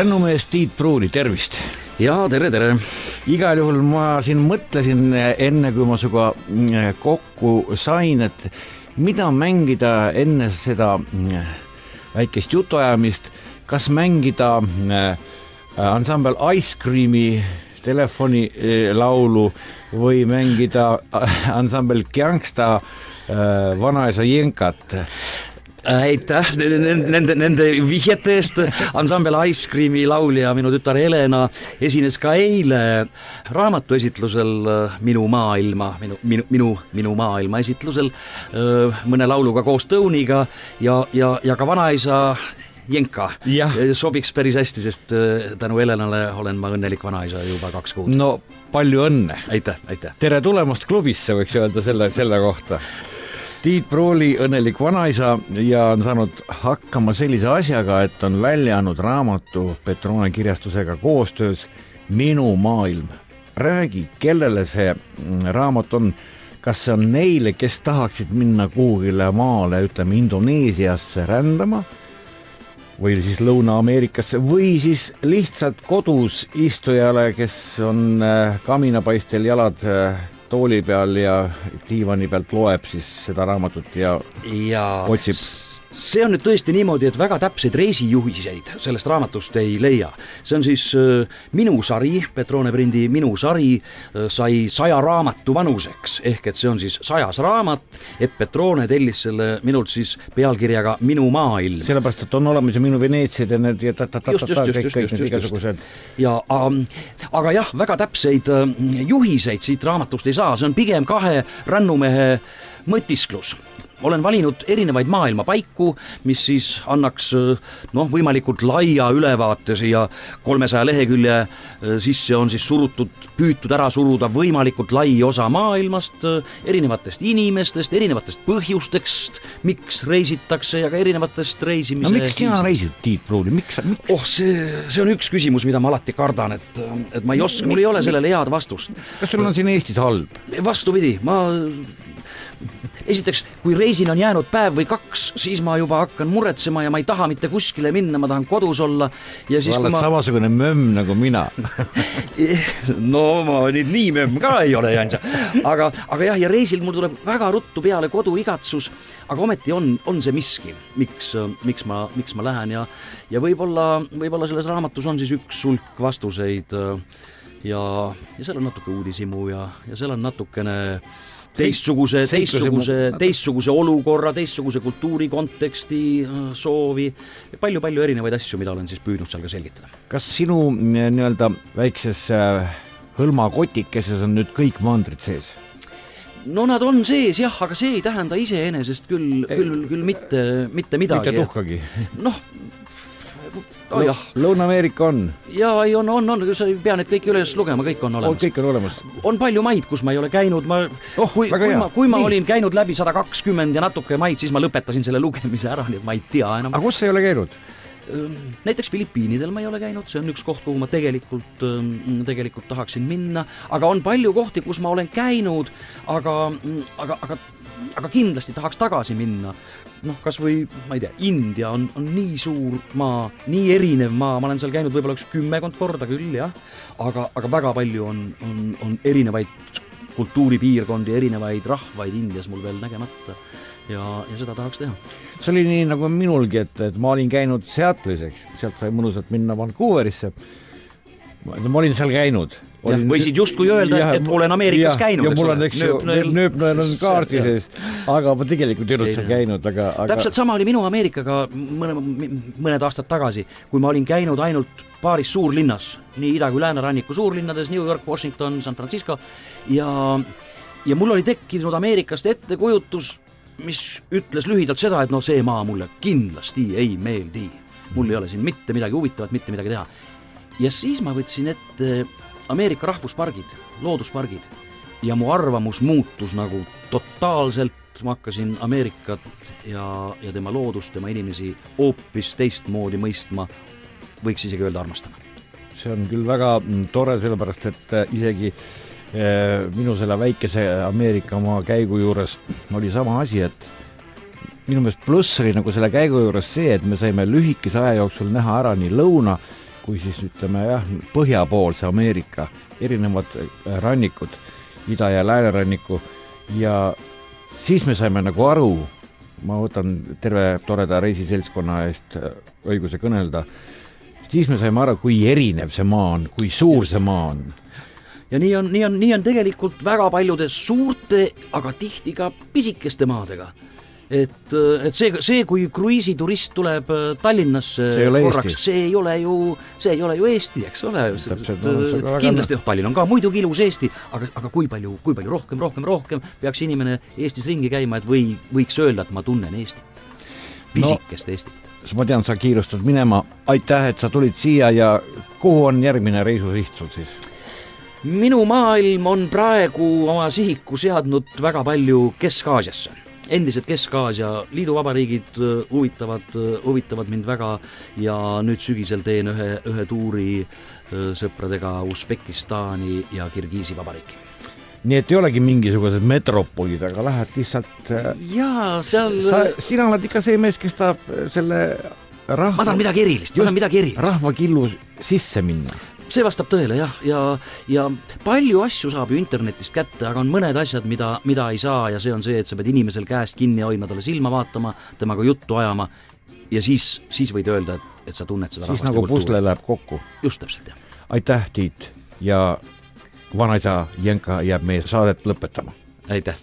Rännumees Tiit Pruuli, tervist! Ja tere! Igal juhul ma siin mõtlesin enne, kui ma suga kokku sain, et mida mängida enne seda väikest jutuajamist, kas mängida ansambel Ice Creami telefoni laulu või mängida ansambel Gangsta vanaisa Jenkat. Aitäh nende vihjete eest. Ansambel Ice Creami laulja, minu tütar Helena, esines ka eile raamatuesitlusel Minu maailma esitlusel mõne lauluga koos Tõuniga ja ka vanaisa Jenka sobiks päris hästi, sest tänu Helenale olen ma õnnelik vanaisa juba 2 kuud. No palju õnne! Aitäh! Tere tulemast klubisse, võiks öelda selle kohta. Tiit Pruuli õnnelik vanaisa ja on saanud hakkama sellise asjaga, et on välja andnud raamatu Petrone kirjastusega koostöös Minu maailm. Räägi, kellele see raamat on? Kas see on neile, kes tahaksid minna kuhugile maale, ütleme Indoneesiasse rändama või siis Lõuna-Ameerikasse või siis lihtsalt kodus istujale, kes on kaminapaistel jalad tooli peal ja diivani pealt loeb siis seda raamatut ja otsib. See on nüüd tõesti niimoodi, et väga täpseid reisijuhiseid sellest raamatust ei leia. See on siis minu sari, Petrone Prindi Minu sari sai 100 raamatu vanuseks, ehk et see on siis 100. raamat, et Petrone tellis selle minult siis pealkirjaga Minu maailm. Sellepärast, et on olemas ju Minu Veneetsid ja need ja igasugused. Aga jah, väga täpseid juhiseid siit raamatust ei saa, see on pigem 2 rännumehe mõtisklus. Olen valinud erinevaid maailmapaiku, mis siis annaks võimalikult laia ülevaate ja 300 lehekülje sisse on siis püütud ära suruda võimalikult lai osa maailmast, erinevatest inimestest, erinevatest põhjustest, miks reisitakse ja ka erinevatest reisimise... No miks sina reisid, Tiit Pruuli? Miks? See on üks küsimus, mida ma alati kardan, et ma ei oska, mul ei ole sellele head vastust. Kas sul on siin Eestis halb? Vastupidi, esiteks, kui reisin on jäänud päev või 2, siis ma juba hakkan muretsema ja ma ei taha mitte kuskile minna, ma tahan kodus olla. Ja siis, oled samasugune mömm nagu mina. No ma nüüd nii mömm ka ei ole, Jansa. Aga jah, ja reisil mul tuleb väga ruttu peale koduigatsus, aga ometi on see miski, miks ma lähen ja võib-olla selles raamatus on siis üks sulk vastuseid ja seal on natuke uudisimu ja seal on natukene teistsuguse olukorra, teistsuguse kultuuri konteksti soovi ja palju erinevaid asju, mida olen siis püüdnud seal ka selgitada. Kas sinu nii-öelda väikses hõlmakottikeses on nüüd kõik mandrid sees? No nad on sees jah, aga see ei tähenda iseenesest küll mitte midagi. Mitte tuhkagi? Lõuna-Ameerika on? Jaa, on, sa ei pea need kõik üles lugema, kõik on olemas. Kõik on olemas. On palju maid, kus ma ei ole käinud. Kui ma olin käinud läbi 120 ja natuke maid, siis ma lõpetasin selle lugemise ära, nii et ma ei tea enam. Aga kus sa ei ole käinud? Näiteks Filipiinidel ma ei ole käinud, see on üks koht, kuhu ma tegelikult tahaksin minna, aga on palju kohti, kus ma olen käinud, aga kindlasti tahaks tagasi minna. Kas või, ma ei tea, India on nii suur maa, nii erinev maa, ma olen seal käinud võib-olla 10 korda küll, jah, aga väga palju on erinevaid kultuuripiirkondi, erinevaid rahvaid Indias mul veel nägemata ja seda tahaks teha. See oli nii nagu minulgi, et ma olin käinud Seattle'is, sealt sai mõnusalt minna Vancouverisse. Ma olin seal käinud. Võisid justkui öelda, et olen Ameerikas käinud. Ja mul on nööpnõel on kaardi sees, aga ma tegelikult ei olnud seal käinud. Täpselt sama oli minu Ameerikaga mõned aastad tagasi, kui ma olin käinud ainult paaris suurlinnas, nii ida- kui lääneranniku suurlinnades, New York, Washington, San Francisco ja mul oli tekkinud Ameerikast ettekujutus, mis ütles lühidalt seda, et see maa mulle kindlasti ei meeldi. Mul ei ole siin mitte midagi huvitavat, mitte midagi teha. Ja siis ma võtsin ette Ameerika rahvuspargid, looduspargid ja mu arvamus muutus nagu totaalselt. Ma hakkasin Ameerikat ja tema loodust, tema inimesi hoopis teistmoodi mõistma, võiks isegi öelda armastama. See on küll väga tore, sellepärast, et isegi minu selle väikese Ameerika maa käigu juures oli sama asi, et minu meelest pluss oli nagu selle käigu juures see, et me saime lühikese aja jooksul näha ära nii lõuna kui siis ütleme jah, põhjapoolse Ameerika erinevad rannikud, ida- ja lääneranniku ja siis me saime nagu aru, ma võtan terve toreda reisiseltskonna eest õiguse kõnelda, siis me saime aru, kui erinev see maa on, kui suur see maa on. Ja nii on tegelikult väga paljude suurte, aga tihti ka pisikeste maadega. Et see, kui kruiisiturist tuleb Tallinnasse korraks, see ei ole ju Eesti, eks ole. Kindlasti Tallinn on ka muidugi ilus Eesti, aga kui palju rohkem peaks inimene Eestis ringi käima, et võiks öelda, et ma tunnen Eestit, pisikest Eestit. Ma tean, sa kiirustad minema. Aitäh, et sa tulid siia ja kuhu on järgmine reisusiht sul siis? Minu maailm on praegu oma sihiku seadnud väga palju Kesk-Aasiasse. Endised Kesk-Aasia liiduvabariigid huvitavad mind väga ja nüüd sügisel teen ühe tuuri sõpradega Usbekistani ja Kirgiisi vabariiki. Nii et ei olegi mingisugused metropolid, aga lähed lihtsalt... Jaa, seal... Sina oled ikka see mees, kes tahab selle rahva... Ma tahan midagi erilist. Rahvakillu sisse minna. See vastab tõele, jah, ja palju asju saab ju internetist kätte, aga on mõned asjad, mida ei saa ja see on see, et sa pead inimesel käest kinni hoidma, talle silma vaatama, temaga juttu ajama ja siis võid öelda, et sa tunned seda rahvast. Siis nagu pusle läheb kokku. Just täpselt, jah. Aitäh, Tiit, ja vanaisa Jenka jääb meie saadet lõpetama. Aitäh.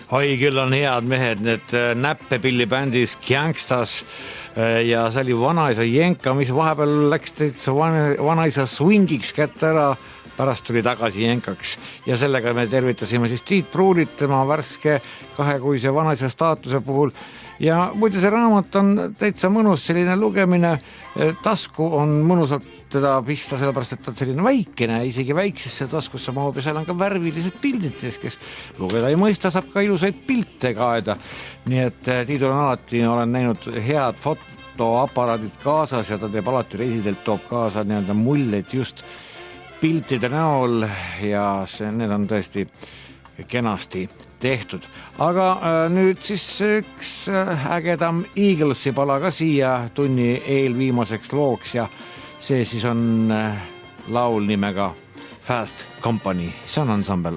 oi, küll on head mehed, need Näppepilli bändis Gangstas ja see oli vanaisa Jenka, mis vahepeal läks täitsa vanaisa swingiks kätte ära, pärast tuli tagasi Jenkaks ja sellega me tervitasime siis Tiit Pruulit tema värske 2-kuise vanaisa staatuse puhul ja muide see raamat on täitsa mõnus selline lugemine, tasku on mõnusalt teda pista, sellepärast et ta on selline väikene, isegi väiksesse taskusse mahub ja seal on ka värvilised pildid sees, kes lugeda ei mõista, saab ka ilusaid pilte kaeda. Nii et Tiidul on alati, olen näinud head fotoaparaadid kaasas ja ta teeb alati reisidelt, toob kaasa nii-öelda muljeid just piltide näol ja need on tõesti kenasti tehtud. Aga nüüd siis üks ägedam Eaglesi pala ka siia tunni eelviimaseks looks ja see siis on laul nimega Fast Company, see on ansambel